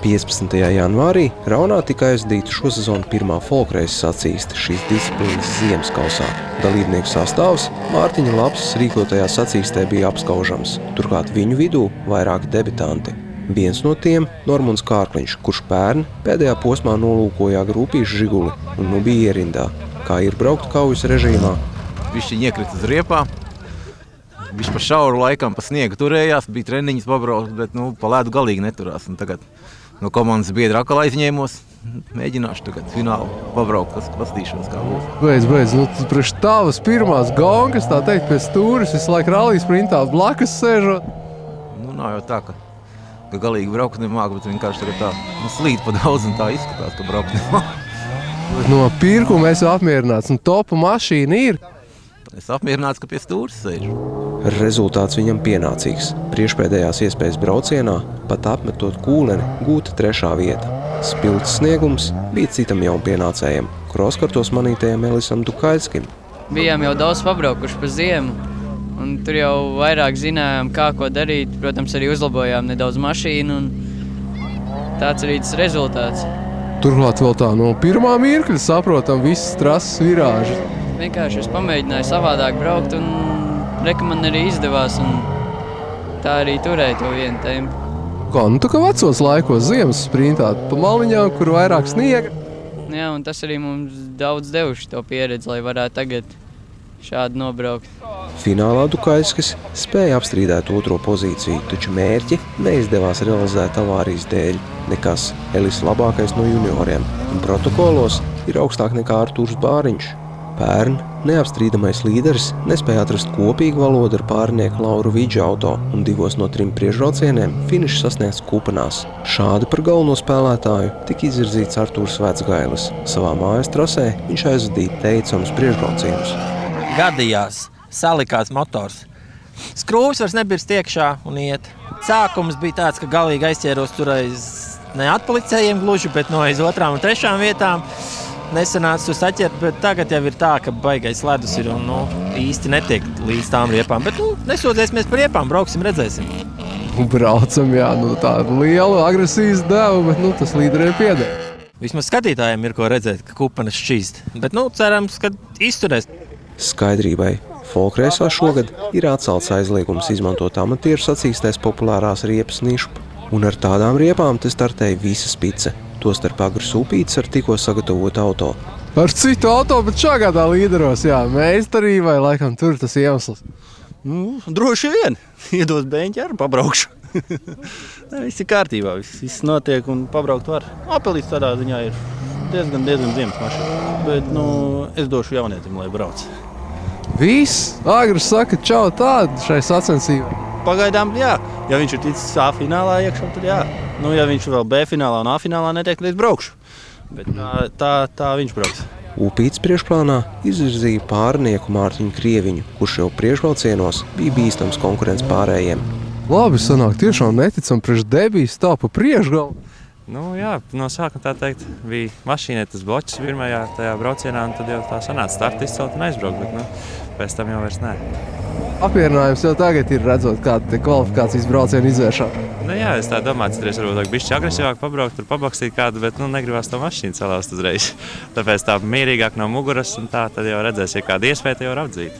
15. janvārī Raunā tika aizdīta šo sezonu pirmā folkreisa sacīste šīs disciplīnas ziemas kausā. Dalībnieku sastāvs Mārtiņa Lapsas rīkotajā sacīstē bija apskaužams, turklāt viņu vidū vairāki debitanti. Viens no tiem Normunds Kārkliņš, kurš pērn pēdējā posmā nolūkoja Agrūpīšu Žiguli un nu bija ierindā. Kā ir braukt kaujas režīmā? Viņš iekrita uz riepā. Viņš pa šauru laikam pa sniegu turējās, bija treniņas pabraukt, bet pa ledu galīgi neturās. Un tagad no komandas biedra atkal aizņēmos. Mēģināšu tagad finālu pabraukt, pastīšos, kā būs. Beidz, priekš tavas pirmās gongas, tā teikt, pie stūris, visu laiku rallija sprintā blakus sēžot. Nav jau tā, ka galīgi braukt nemāk, bet vienkārši tagad tā slīd pa daudz un tā izskatās, ka braukt nemāk. No pirkuma esi apmierināts, un topa mašīna ir. Es apmierināts, ka pie stūris sēžu. Rezultāts viņam pienācīgs. Priekšpēdējās iespējas braucienā, pat apmetot kūleni, gūta 3. vieta. Spilts sniegums bija citam jaunpienācējam, kroskartos manītajam Elisam Dukaļskim. Bijām jau daudz pabraukuši pa ziemu, un tur jau vairāk zinājām, kā ko darīt. Protams, arī uzlabojām nedaudz mašīnu, un tāds arī tas rezultāts. Turklāt vēl tā no pirmā mirkļa saprotam visas trases virāžas. Vienkārši es pamēģināju savādāk braukt, un man arī izdevās, un tā arī turēja to vienu tempu. Kā, tā kā vecos laikos ziemas sprintā pa maliņām, kur vairāk sniega. Jā, un tas arī mums daudz devuši to pieredzi, lai varētu tagad šādi nobraukt. Finālā Dukaļskis spēja apstrīdēt 2. pozīciju, taču mērķi neizdevās realizēt avārijas dēļ. Nekas, Elis labākais no junioriem, un protokolos ir augstāk nekā Artūrs Bāriņš. Pērn neapstrīdamais līderis nespēja atrast kopīgu valodu ar pārnieku Lauru Vidža auto, un 2 no 3 priekšbraucieniem finišs sasniegts Kupenās. Šādi par galveno spēlētāju tika izvirzīts Artūrs Vecgailis. Savā mājas trasē viņš aizvadīja teicamus priekšbraucienus. Gadījās, salikās motors. Skrūvis vairs nebirst iekšā un iet. Sākums bija tāds, ka galīgi aizķēros tur aiz ne atpalicējiem gluži, bet no aiz 2. un 3. vietām. Nesanāca to saķert, bet tagad jau ir tā, ka baigais ledus ir un īsti netiek līdz tām riepām. Bet nesūdzēsimies par riepām, brauksim, redzēsim. Braucam, jā, tā ir liela agresijas deva, bet tas līderiem pieder. Vismaz skatītājiem ir ko redzēt, ka Kupenes šķīst. Bet cerams, ka izturēs. Skaidrībai. Folkreisā šogad ir atcelts aizliegums izmantot amatieru sacīstēs populārās riepas nišu, un ar tādām riepām te startēja visa spice. Tostarp Agras upītes ar tikko sagatavotu auto. Ar citu auto, bet šāgādā līderos, jā, meistarībai laikam tur tas iemesls. Droši vien. Iedos beņķi ar pabraukšu. Viss ir kārtībā, viss notiek un pabraukt var. Opelīts tādā ziņā ir diezgan ziemas mašīna. Bet, es došu jaunietim, lai brauc. Viss? Agras saka čau tādu šai sacensībai. Pagaidām, jā. Ja viņš ir ticis A finālā iekšā, tad jā. Ja viņš vēl B finālā un A finālā netiek, tad es braukšu. Bet tā viņš brauks. Upītes priekšplānā izvirzīja pārnieku Mārtiņu Krieviņu, kurš jau priekšbraucienos bija bīstams konkurents pārējiem. Labi sanāk, tiešām neticam priekš debijas tā pa priekšgalu. Jā, no sākuma tā teikt, bija mašīnai tas bloķis pirmajā tajā braucienā, un tad jau tā sanāca startu izcelt un aizbraukt, bet pēc tam jau vairs nē. Apmierinājums jau tagad ir redzot, kāda te kvalifikācijas brauciena izvēršana. Jā, es tā domāju, citreiz varbūt bišķi agresīvāk pabraukt, tur pabakstīt kādu, bet negribās to mašīnu salauzt uzreiz. Tāpēc tā mierīgāk no muguras, un tā tad jau redzēs, ja kāda iespēja, jau var apdzīt.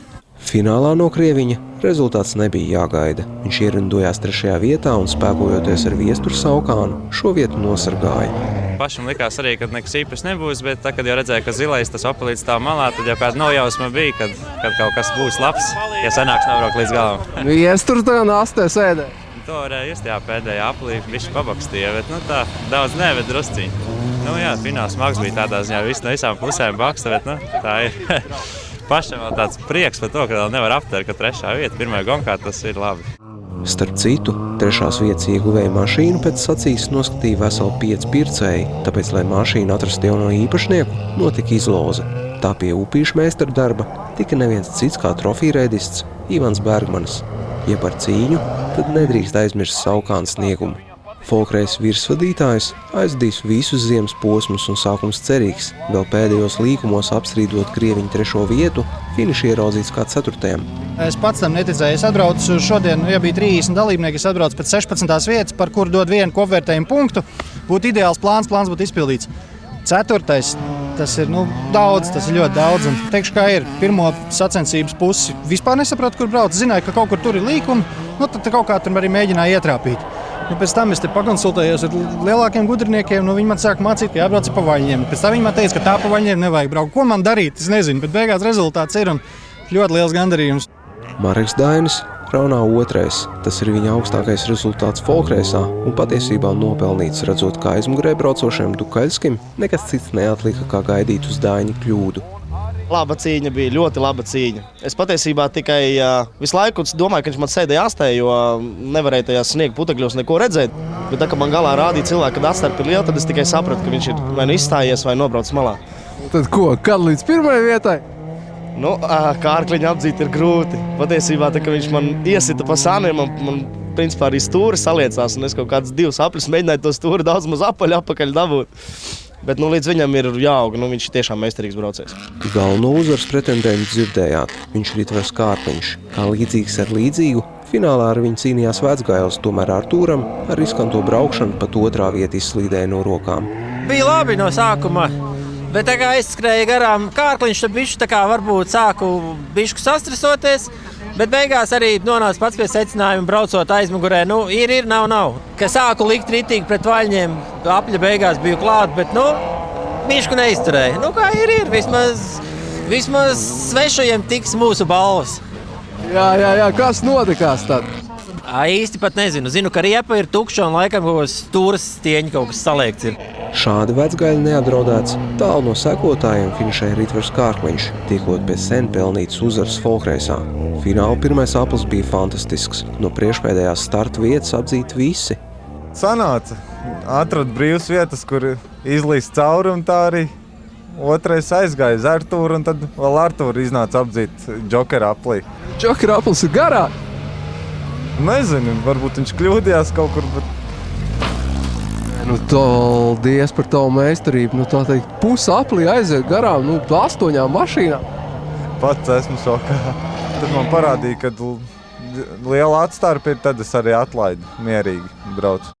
Finālā no Krieviņa rezultāts nebija jāgaida. Viņš ierindojās 3. vietā un spēkojoties ar Viesturu Saukānu, šo vietu nosargāja. Pašam likās arī, ka nekas īpaši nebūs, bet tā, kad jau redzēja, ka zilais tas opelīts tā malā, tad jau kāda nojausma bija, kad kaut kas būs labs, ja sanāks nobraukt līdz galam. Viesturu tā nastē sēdē. To varēja just, pēdējā aplī bišķi pabakstīja, bet tā daudz ne, bet drusciņi. Fināls smags bija tādā ziņā, viss no visām pusēm baksta, bet tā ir. Pašam vēl tāds prieks par to, ka vēl nevar aptvērt, ka 3. vieta pirmajā gonkā tas ir labi. Starp citu, 3. vietas ieguvēja mašīnu pēc sacīstes noskatīja veseli 5 pircēji, tāpēc, lai mašīnu atrastu jauno īpašnieku, notika izloze. Tā pie upīšu meistara darba tika neviens cits kā trofīrēdists Ivans Bergmanis. Ja par cīņu, tad nedrīkst aizmirst Saukāna sniegumu. Folkreisa virsvadītājs aizdīs visus ziemas posmus un sākums cerīgs. Vēl pēdējos līkumos apstrīdot Krieviņu 3. vietu, finiši ieraudzīts kā 4. Es pats tam neticēju. Es atbraucu šodien, ja bija 30 dalībnieki, es atbraucu pēc 16. vietas, par kuru dod vienu kopvērtējumu punktu. būtu ideāls plāns būtu izpildīts. 4. tas ir daudz, tas ir ļoti daudz. Un teikšu, kā ir. Pirmo sacensības pusi vispār nesapratu, kur brauc. Zināju, ka kaut kur tur ir līkumi, tad kaut kā tur arī mēģināju ietrāpīt. Pēc tam es te pakonsultējos ar lielākiem gudriniekiem, viņi man sāka mācīt, ka jābrauc pa vaļņiem. Pēc tam viņi man teica, ka tā pa vaļņiem nevajag braukt. Ko man darīt? Es nezinu, bet beigās rezultāts ir un ļoti liels gandarījums. Mareks Dainis raunā 2. Tas ir viņa augstākais rezultāts folkreisā un patiesībā nopelnīts, redzot, kā aizmugurē braucošajam Dukaļskim nekas cits neatlika, kā gaidīt uz Daini kļūdu. Laba cīņa bija, ļoti laba cīņa. Es patiesībā tikai visu laiku domāju, ka viņš man sēdēja astē, jo nevarēja tajās sniega putekļos neko redzēt. Bet tā, ka man galā rādīja cilvēki, kad atstarp ir liela, tad es tikai sapratu, ka viņš ir vai nu izstājies vai nobraucis malā. Tad ko, kad līdz 1. vietai? Kārkliņa apdzīt ir grūti. Patiesībā, tā, ka viņš man iesita pa sāniem, man principā arī stūri saliecās, un es kaut kādas 2 apļus mēģināju to stūri daudz maz apakaļ dabūt. Bet līdz viņam ir jāaug, viņš ir tiešām meistarīgs braucējs. Galveno uzvaras pretendentu dzirdējāt. Viņš ir Ritvers Kārkliņš. Kā līdzīgs ar līdzīgu, finālā ar viņu cīnījās Vecgailis, tomēr Artūram ar riskanto braukšanu pat 2. vieta izslīdēja no rokām. Bija labi no sākuma. Bet tā kā aizskrēja garām Kārkliņš, tad bišķi tā kā varbūt sāku bišķu sastresoties, bet beigās arī nonāca pats pie secinājuma braucot aizmugurē. Ir, nav. Ka sāku likt ritīgi pret vaļņiem, apļa beigās biju klāt, bet bišķu neizturēja. Kā ir, vismaz svešajiem tiks mūsu balvas. Jā, kas notikās tad? Īsti pat nezinu. Zinu, ka riepa ir tukša un laikam kaut kas stūras stieņi kaut kas saliekts ir. Šādi Vecgaļi neapdraudēts. Tālu no sekotājiem finišēja Ritvers Kārkliņš, tiekot pēc sen pelnītas uzvaras folkreisā. Fināla 1. aplis bija fantastisks. No priekšpēdējās starta vietas apdzīt visi. Sanāca. Atradu brīvas vietas, kur izlīst cauri, un tā arī 2. aizgāja uz Artūru, un tad vēl Artūru iznāca apdzīt Džokera aplī. Džokera aplis ir garāk? Nezinu, varbūt viņš kļūdījās kaut kur, bet... Paldies par tavu meistarību. Tā teikt, pusaplī aiziet garām, 8 mašīnām. Pats esmu šokā. Tad man parādīja, ka liela atstarpe ir, tad es arī atlaidu mierīgi braucu.